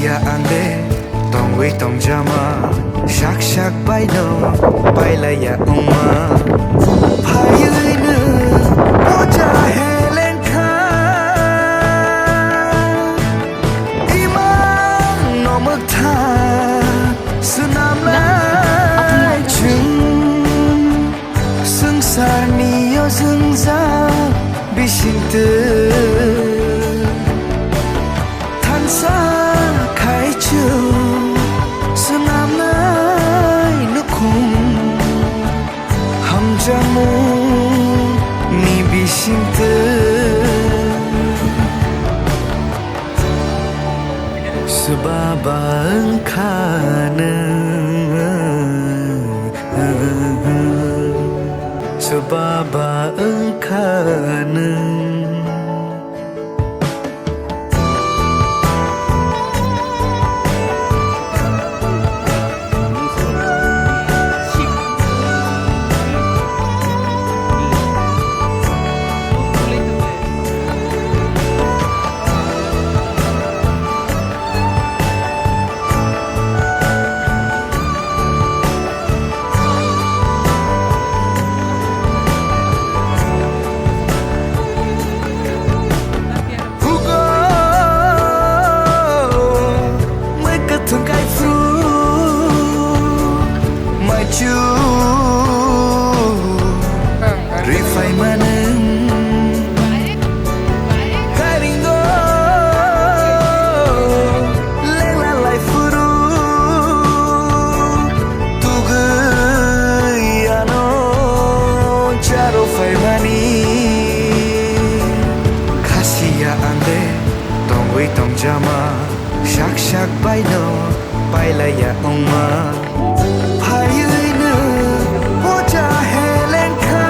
Kasih ande tong we tong jama shak shak bai no bai la ya umma phai ne oja helen kha imang no mak tha sunam lai chung sengsar ni yo sengza bising te sa khai chu sunam nai nukhum ham jamu ni bising te sebaba khana sebaba khana Rifai maneng Karingo Lela lai furu Tugai ano Jaro fai mani Kasih ande Tong we tong jama Shak shak bai no Bai la ya umma Pai ne Oja helen kha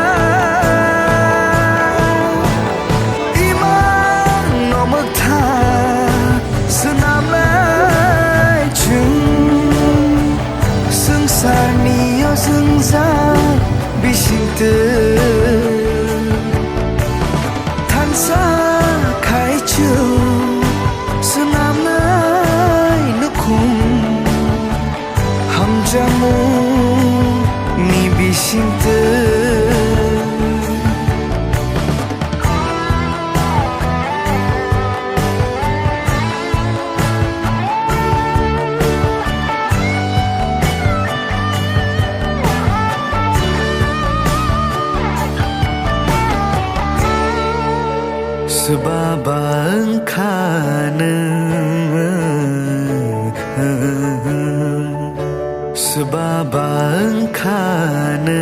Sarni yo sengza bising te tansa khai chu sunam nai nukhum ham jamu ni bising te sebaba khana sebaba khana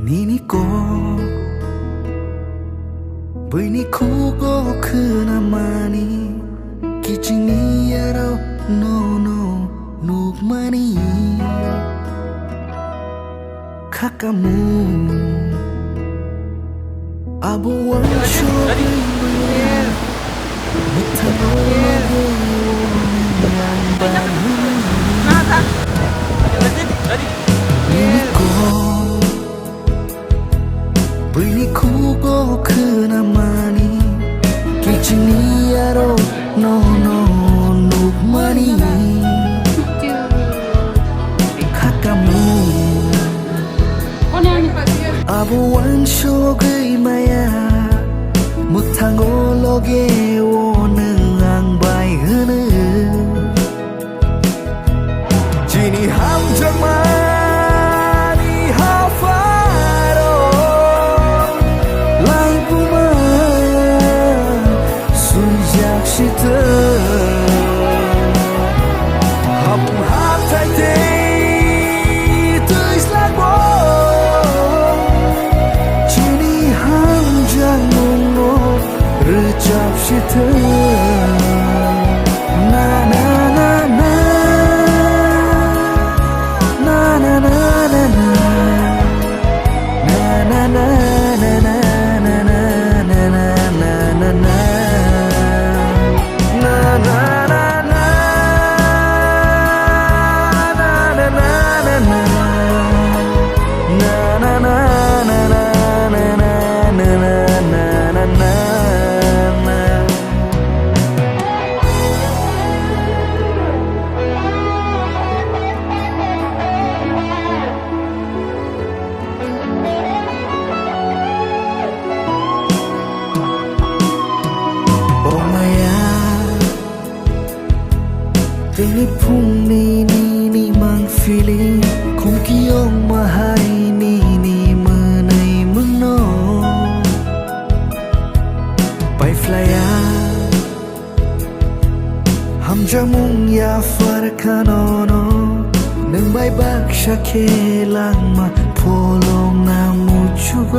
Nini ko Bui ni ku ko khuna mani Kichini yaro no no nuk mani Kakamu Abu wan shori Mutano yang baru Nini ko Bini ku go khuna mani Kichini yaro no no nuk mani Kakamu Abu wan shogai maya Mutango loge wo nang bai hene Jini ham jamani hafaro Lai shi the na na na na na na na na na na naนี่พรุ่งนี้นี่มันฟีลิ่งคงกี่ยงมาให้นี่มือในมือโนไปฟลายาฮัมจามุงยาฟาร์คานอนหนึ่งใบบักชาเคลังมาโพลงนามูชูโก